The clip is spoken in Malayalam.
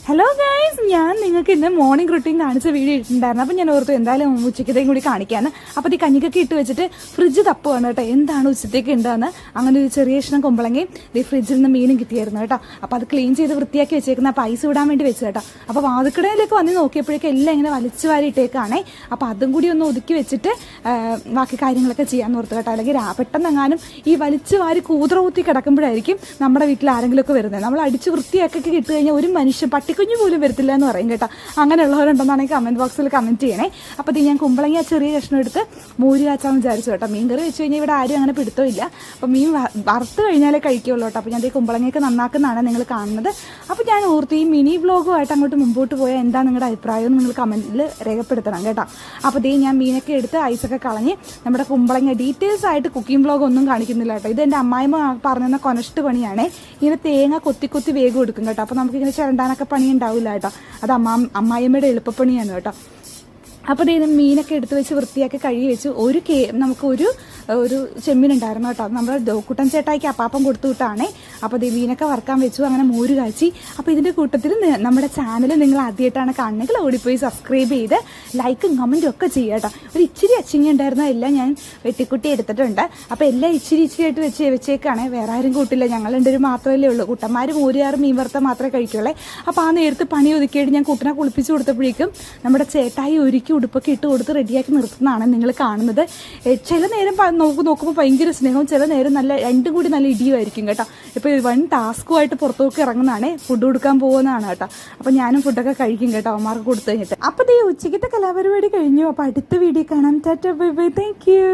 ഹലോ ഗൈസ്, ഞാൻ നിങ്ങൾക്ക് ഇന്ന് മോർണിംഗ് റുട്ടീൻ കാണിച്ച വീഡിയോ ഇട്ടിട്ടുണ്ടായിരുന്നു. അപ്പം ഞാൻ ഓർത്തു എന്തായാലും ഉച്ചക്കത്തേക്കും കൂടി കാണിക്കാന്ന്. അപ്പോൾ ഈ കഞ്ഞിക്കൊക്കെ ഇട്ട് വെച്ചിട്ട് ഫ്രിഡ്ജ് തപ്പുവാണ് കേട്ടോ, എന്താണ് ഉച്ചത്തേക്ക് ഉണ്ടാകുന്നത്. അങ്ങനെ ഒരു ചെറിയ കഷ്ണം കുമ്പളങ്ങയും ഈ ഫ്രിഡ്ജിൽ നിന്ന് മീനും കിട്ടിയായിരുന്നു കേട്ടോ. അപ്പോൾ അത് ക്ലീൻ ചെയ്ത് വൃത്തിയാക്കി വെച്ചേക്കുന്ന പൈസ വിടാൻ വേണ്ടി വെച്ചു കേട്ടോ. അപ്പോൾ വാതിക്കടയിലേക്ക് വന്ന് നോക്കിയപ്പോഴേക്കും എല്ലാം ഇങ്ങനെ വലിച്ചു വാരി ഇട്ടേക്കാണേ. അപ്പോൾ അതും കൂടി ഒന്ന് ഒതുക്കി വെച്ചിട്ട് ബാക്കി കാര്യങ്ങളൊക്കെ ചെയ്യാമെന്ന് ഓർത്തു കേട്ടോ. അല്ലെങ്കിൽ പെട്ടെന്നെങ്ങാനും ഈ വലിച്ചു വാരി കൂതറൂത്തി കിടക്കുമ്പോഴായിരിക്കും നമ്മുടെ വീട്ടിൽ ആരെങ്കിലുമൊക്കെ വരുന്നത്. നമ്മൾ അടിച്ച് വൃത്തിയാക്കി ഇട്ട് കഴിഞ്ഞാൽ ഒരു മനുഷ്യൻ പട്ടിക്കുഞ്ഞു പോലും വരത്തില്ല എന്ന് പറയും കേട്ടോ. അങ്ങനെയുള്ളവരുണ്ടെന്നാണെങ്കിൽ കമൻറ്റ് ബോക്സിൽ കമൻറ്റ് ചെയ്യണേ. അപ്പോൾ ഇത് ഞാൻ കുമ്പളങ്ങ ചെറിയ കഷ്ണം എടുത്ത് മോര് കാച്ചാന്ന് വിചാരിച്ചു കേട്ടോ. മീൻ കറി വെച്ച് കഴിഞ്ഞാൽ ഇവിടെ ആരും അങ്ങനെ പിടുത്തമില്ല. അപ്പോൾ മീൻ വറുത്ത് കഴിഞ്ഞാലേ കഴിക്കുള്ളൂ കേട്ടോ. അപ്പോൾ ഞാൻ ഈ കുമ്പളങ്ങയൊക്കെ നന്നാക്കുന്നതാണ് നിങ്ങൾ കാണുന്നത്. അപ്പോൾ ഞാൻ ഓർത്ത് ഈ മിനി വ്ലോഗുമായിട്ട് അങ്ങോട്ട് മുമ്പോട്ട് പോയാൽ എന്താ നിങ്ങളുടെ അഭിപ്രായം നിങ്ങൾ കമൻറ്റിൽ രേഖപ്പെടുത്തണം കേട്ടോ. അപ്പോൾ ദേ ഞാൻ മീനൊക്കെ എടുത്ത് ഐസൊക്കെ കളഞ്ഞ് നമ്മുടെ കുമ്പളങ്ങ ഡീറ്റെയിൽസ് ആയിട്ട് കുക്കിംഗ് വ്ലോഗ് ഒന്നും കാണിക്കുന്നില്ല കേട്ടോ. ഇത് എൻ്റെ അമ്മായിമ്മ പറഞ്ഞ കൊനഷ്ട് പണിയാണ്. ഇങ്ങനെ തേങ്ങ കൊത്തി വേഗം എടുക്കും കേട്ടോ. അപ്പോൾ നമുക്കിങ്ങനെ ചിരണ്ടാനൊക്കെ പണി ഉണ്ടാവില്ല കേട്ടോ. അത് അമ്മായിമ്മയുടെ എളുപ്പപ്പണിയാണ് കേട്ടോ. അപ്പോൾ ഇത് മീനൊക്കെ എടുത്ത് വെച്ച് വൃത്തിയാക്കി കഴുകി വെച്ചു. നമുക്കൊരു ചെമ്മീനുണ്ടായിരുന്നു കേട്ടോ. നമ്മുടെ കുട്ടൻ ചേട്ടായിക്ക് അപ്പാപ്പം കൊടുത്തു വിട്ടാണേ. അപ്പോൾ ഇത് മീനൊക്കെ വറുക്കാൻ വെച്ചു. അങ്ങനെ മോര് കാച്ചി. അപ്പോൾ ഇതിൻ്റെ കൂട്ടത്തിൽ നമ്മുടെ ചാനൽ നിങ്ങൾ ആദ്യമായിട്ടാണ് കാണുന്നെങ്കിൽ ഓടിപ്പോയി സബ്സ്ക്രൈബ് ചെയ്ത് ലൈക്കും കമൻറ്റും ഒക്കെ ചെയ്യുക കേട്ടോ. ഒരു ഇച്ചിരി അച്ചിങ്ങ ഉണ്ടായിരുന്ന എല്ലാം ഞാൻ വെട്ടിക്കുട്ടി എടുത്തിട്ടുണ്ട്. അപ്പോൾ എല്ലാം ഇച്ചിരി ആയിട്ട് വെച്ചേക്കാണ്. വേറെ ആരും കൂട്ടില്ല, ഞങ്ങൾ രണ്ടുപേരും മാത്രമല്ലേ ഉള്ളൂ. കുട്ടന്മാർ മോരുകാറും മീൻ വറുത്ത മാത്രമേ കഴിക്കുള്ളൂ. അപ്പോൾ ആ നേരത്ത് പണി ഒതുക്കിയിട്ട് ഞാൻ കുട്ടനെ കുളിപ്പിച്ച് കൊടുത്തപ്പോഴേക്കും നമ്മുടെ ചേട്ടായി ഒരുക്കി ഉടുപ്പൊക്കെ ഇട്ട് കൊടുത്ത് റെഡിയാക്കി നിർത്തുന്നതാണ് നിങ്ങൾ കാണുന്നത്. ചില നേരം നോക്കുമ്പോൾ ഭയങ്കര സ്നേഹവും, ചില നേരം രണ്ടും കൂടി നല്ല ഇടിയുമായിരിക്കും കേട്ടോ. ഇപ്പോൾ വൺ ടാസ്കുമായിട്ട് പുറത്തോട്ട് ഇറങ്ങുന്നതാണ്, ഫുഡ് കൊടുക്കാൻ പോകുന്നതാണ് കേട്ടോ. അപ്പോൾ ഞാനും ഫുഡൊക്കെ കഴിക്കും കേട്ടോ, അവന്മാർക്ക് കൊടുത്തു കഴിഞ്ഞിട്ട്. അപ്പോൾ ഈ ഉച്ചയ്ക്കത്തെ കലാപരിപാടി കഴിഞ്ഞു. അപ്പോൾ അടുത്ത വീഡിയോ കാണാം. Tata bye bye, thank you.